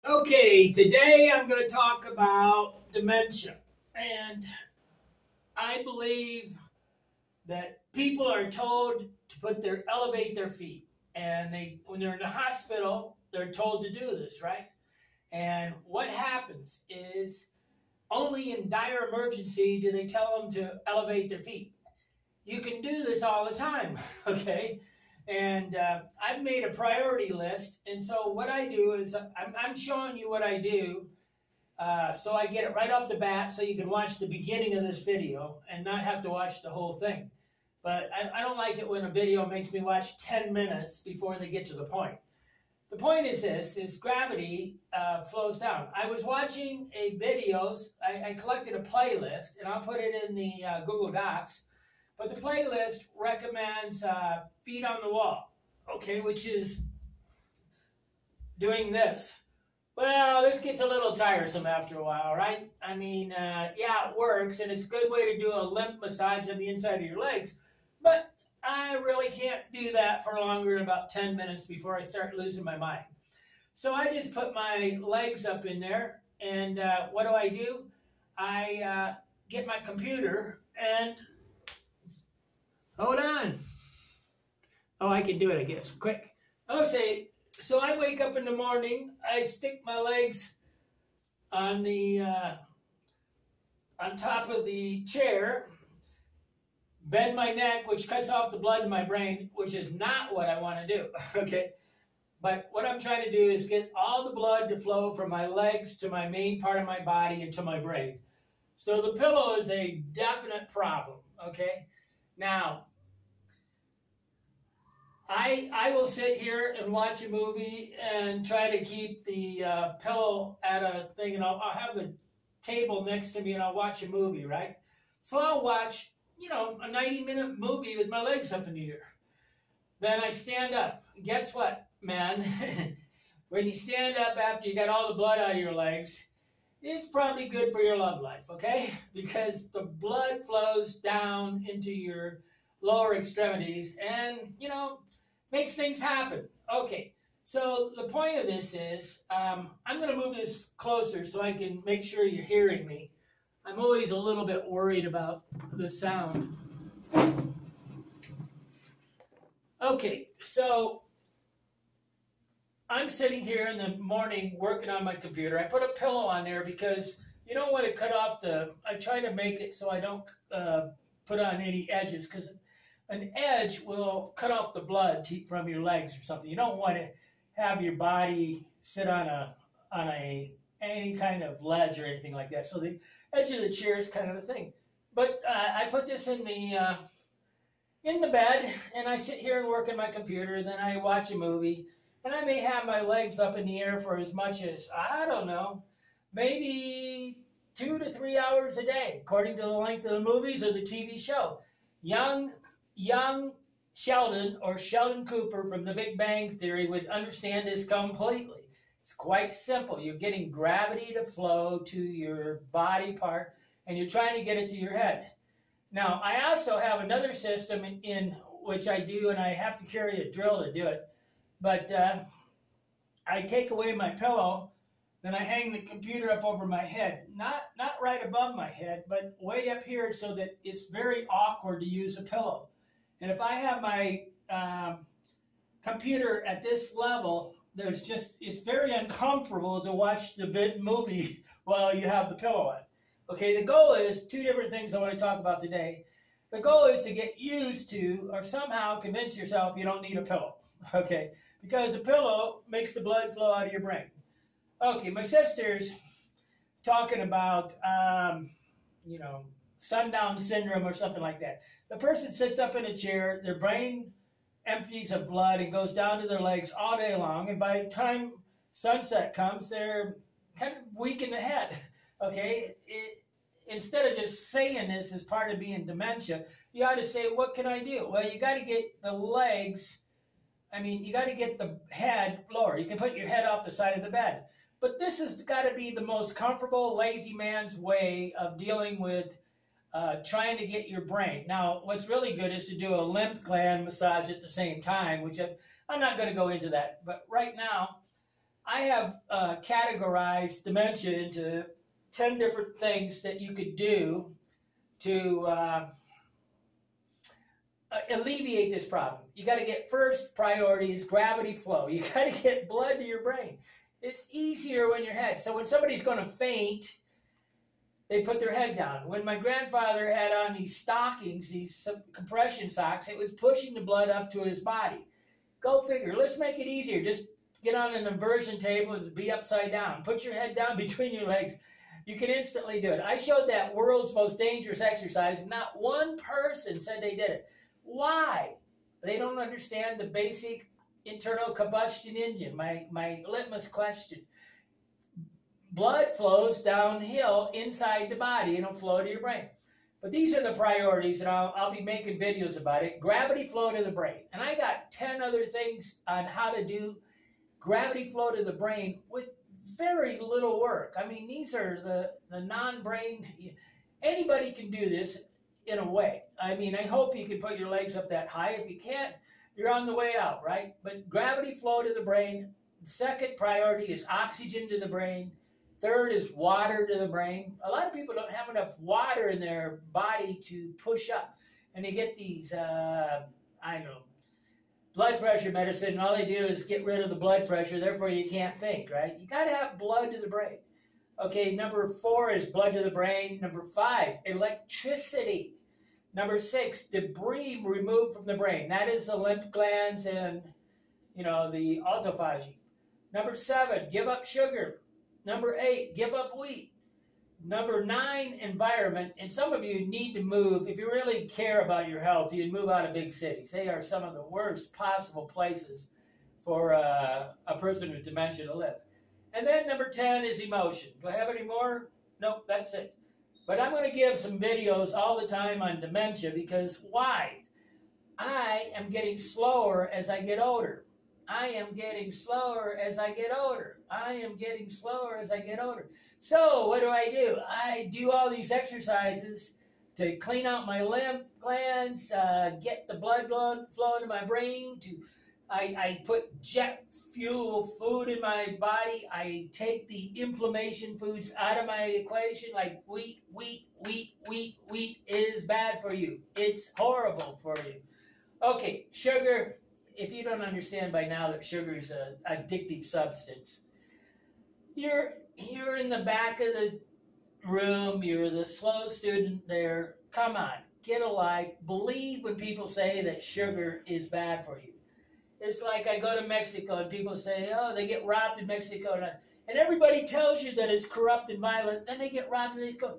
Okay, today I'm going to talk about dementia. And I believe that people are told to elevate their feet. And when they're in the hospital, they're told to do this, right? And what happens is only in dire emergency do they tell them to elevate their feet. You can do this all the time, okay? And I've made a priority list. And so what I do is I'm showing you what I do so I get it right off the bat so you can watch the beginning of this video and not have to watch the whole thing. But I don't like it when a video makes me watch 10 minutes before they get to the point. The point is this, is gravity flows down. I was watching a videos, I collected a playlist, and I'll put it in the Google Docs. But the playlist recommends feet on the wall, okay, which is doing this. Well, this gets a little tiresome after a while, right? I mean, yeah, it works, and it's a good way to do a limp massage on the inside of your legs. But I really can't do that for longer than about 10 minutes before I start losing my mind. So I just put my legs up in there, and what do? I get my computer and... Hold on. Oh, I can do it, I guess, quick. Okay, so I wake up in the morning, I stick my legs on the on top of the chair, bend my neck, which cuts off the blood in my brain, which is not what I want to do, okay? But what I'm trying to do is get all the blood to flow from my legs to my main part of my body and to my brain. So the pillow is a definite problem, okay? Now, I will sit here and watch a movie and try to keep the pillow at a thing, and I'll have the table next to me and I'll watch a movie, right? So I'll watch, a 90-minute movie with my legs up in the air. Then I stand up. Guess what, man? When you stand up after you got all the blood out of your legs, it's probably good for your love life, okay? Because the blood flows down into your lower extremities and, makes things happen. Okay, so the point of this is, I'm going to move this closer so I can make sure you're hearing me. I'm always a little bit worried about the sound. Okay, so I'm sitting here in the morning working on my computer. I put a pillow on there because you don't want to cut off I try to make it so I don't put on any edges, because an edge will cut off the blood from your legs or something. You don't want to have your body sit on any kind of ledge or anything like that. So the edge of the chair is kind of a thing. But I put this in the bed, and I sit here and work on my computer, and then I watch a movie. And I may have my legs up in the air for as much as, I don't know, maybe 2 to 3 hours a day, according to the length of the movies or the TV show. Young Sheldon, or Sheldon Cooper from The Big Bang Theory, would understand this completely. It's quite simple. You're getting gravity to flow to your body part, and you're trying to get it to your head. Now, I also have another system in which I do, and I have to carry a drill to do it. But I take away my pillow, then I hang the computer up over my head. Not right above my head, but way up here so that it's very awkward to use a pillow. And if I have my computer at this level, it's very uncomfortable to watch the movie while you have the pillow on. Okay, the goal is 2 different things I want to talk about today. The goal is to get used to, or somehow convince yourself you don't need a pillow. Okay, because a pillow makes the blood flow out of your brain. Okay, my sister's talking about, sundown syndrome or something like that. The person sits up in a chair, their brain empties of blood and goes down to their legs all day long, and by the time sunset comes, they're kind of weak in the head. Okay, instead of just saying this as part of being dementia, you ought to say, what can I do? Well, you got to get the legs, you got to get the head lower. You can put your head off the side of the bed. But this has got to be the most comfortable, lazy man's way of dealing with trying to get your brain. Now, what's really good is to do a lymph gland massage at the same time, which I'm not going to go into that. But right now, I have categorized dementia into 10 different things that you could do to alleviate this problem. You got to get, first priority is gravity flow. You got to get blood to your brain. It's easier when your head. So when somebody's going to faint, they put their head down. When my grandfather had on these stockings, these compression socks, it was pushing the blood up to his body. Go figure. Let's make it easier. Just get on an inversion table and be upside down. Put your head down between your legs. You can instantly do it. I showed that world's most dangerous exercise, and not one person said they did it. Why? They don't understand the basic internal combustion engine. My litmus question. Blood flows downhill inside the body and it'll flow to your brain. But these are the priorities, and I'll be making videos about it. Gravity flow to the brain. And I got 10 other things on how to do gravity flow to the brain with very little work. I mean, these are the non-brain. Anybody can do this in a way. I mean, I hope you can put your legs up that high. If you can't, you're on the way out, right? But gravity flow to the brain. Second priority is oxygen to the brain. Third is water to the brain. A lot of people don't have enough water in their body to push up. And they get these, I don't know, blood pressure medicine, and all they do is get rid of the blood pressure, therefore you can't think, right? You got to have blood to the brain. Okay, number 4 is blood to the brain. Number 5, electricity. Number 6, debris removed from the brain. That is the lymph glands and, you know, the autophagy. Number 7, give up sugar. Number 8, give up wheat. Number 9, environment. And some of you need to move. If you really care about your health, you'd move out of big cities. They are some of the worst possible places for a person with dementia to live. And then number 10 is emotion. Do I have any more? Nope, that's it. But I'm going to give some videos all the time on dementia because why? I am getting slower as I get older. I am getting slower as I get older. I am getting slower as I get older. So what do? I do all these exercises to clean out my lymph glands, get the blood flow into my brain. I put jet fuel food in my body. I take the inflammation foods out of my equation, like wheat. Wheat is bad for you. It's horrible for you. Okay, sugar. If you don't understand by now that sugar is an addictive substance, you're in the back of the room, you're the slow student there. Come on, get a life. Believe when people say that sugar is bad for you. It's like I go to Mexico and people say, oh, they get robbed in Mexico. And everybody tells you that it's corrupt and violent. Then they get robbed and they go,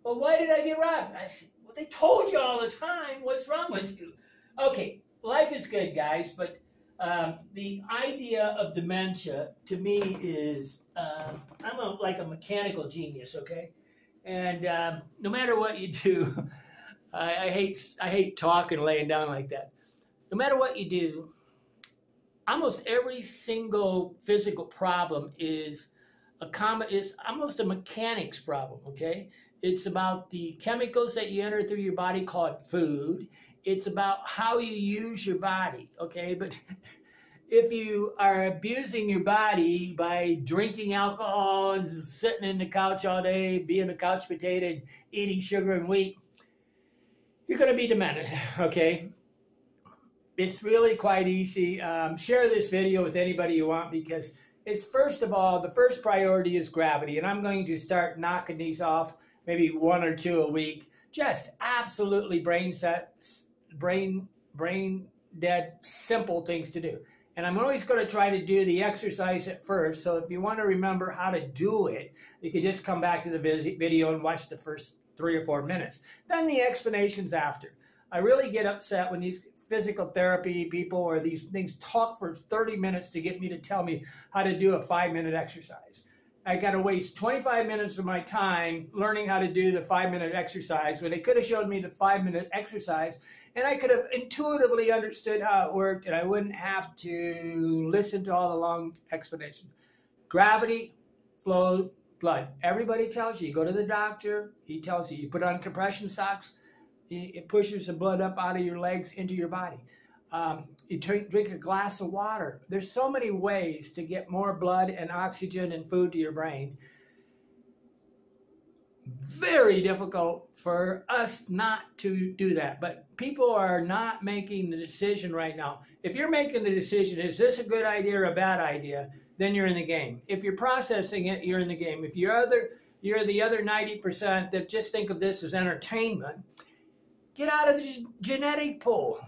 well, why did I get robbed? I said, well, they told you all the time. What's wrong with you? Okay. Life is good, guys, but the idea of dementia to me is I'm like a mechanical genius, okay? And no matter what you do, I hate talking laying down like that. No matter what you do, almost every single physical problem is almost a mechanics problem, okay? It's about the chemicals that you enter through your body called food. It's about how you use your body, okay? But if you are abusing your body by drinking alcohol and sitting in the couch all day, being a couch potato, and eating sugar and wheat, you're going to be demented, okay? It's really quite easy. Share this video with anybody you want because it's, first of all, the first priority is gravity. And I'm going to start knocking these off, maybe 1 or 2 a week. Just absolutely brain dead, simple things to do. And I'm always going to try to do the exercise at first. So if you want to remember how to do it, you can just come back to the video and watch the first 3 or 4 minutes. Then the explanations after. I really get upset when these physical therapy people or these things talk for 30 minutes to get me to tell me how to do a 5-minute exercise. I got to waste 25 minutes of my time learning how to do the 5-minute exercise when they could have showed me the 5-minute exercise and I could have intuitively understood how it worked and I wouldn't have to listen to all the long explanations. Gravity, flow, blood. Everybody tells you. You go to the doctor, he tells you. You put on compression socks, it pushes the blood up out of your legs into your body. You drink a glass of water. There's so many ways to get more blood and oxygen and food to your brain. Very difficult for us not to do that. But people are not making the decision right now. If you're making the decision, is this a good idea or a bad idea, then you're in the game. If you're processing it, you're in the game. If you're the other 90% that just think of this as entertainment, get out of the genetic pool.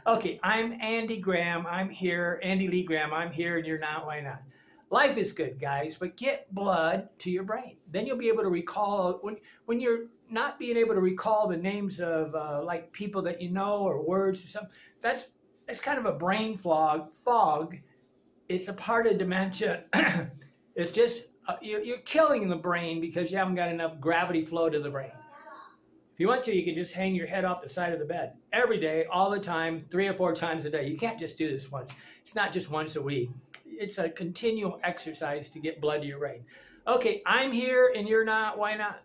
Okay, I'm Andy Graham. I'm here. Andy Lee Graham. I'm here and you're not. Why not? Life is good, guys, but get blood to your brain. Then you'll be able to recall, when you're not being able to recall the names of like people that you know or words or something, that's kind of a brain fog. It's a part of dementia. It's just, you're killing the brain because you haven't got enough gravity flow to the brain. If you want to, you can just hang your head off the side of the bed every day, all the time, 3 or 4 times a day. You can't just do this once. It's not just once a week. It's a continual exercise to get blood to your brain. Okay, I'm here and you're not. Why not?